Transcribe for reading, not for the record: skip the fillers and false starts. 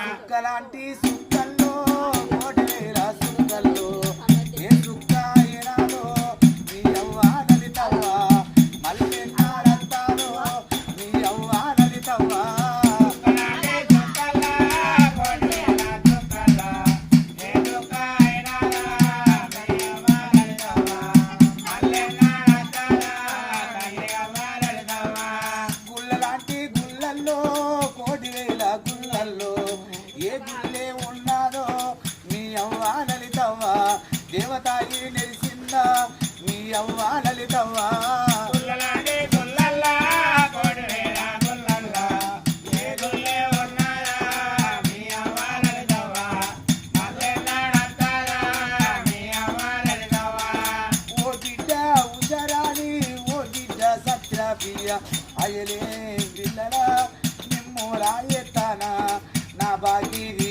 సుక్కలాంటి సుక్కల్లో కోటివేల సుక్కల్లో ఏ సుక్క ఏనాదో మీ అవ్వ లలితవ్వ మళ్ళీ నాడంతారో మీ అవ్వ లలితవ్వ గుళ్ళలాంటి గుళ్ళల్లో కోటివేల గుళ్ళల్లో ఏ గుళ్ళే ఉన్నాదో మీ అవ్వ లలితవ్వ దేవతాయి నెలిసిందా మీ అవ్వ లలితవ్వ ఓ బిడ్డ ఉజరాని ఓ బిడ్డ సత్యప్రియ అయలే బిల్లల నిమ్మోరాయతన నా బాగిరి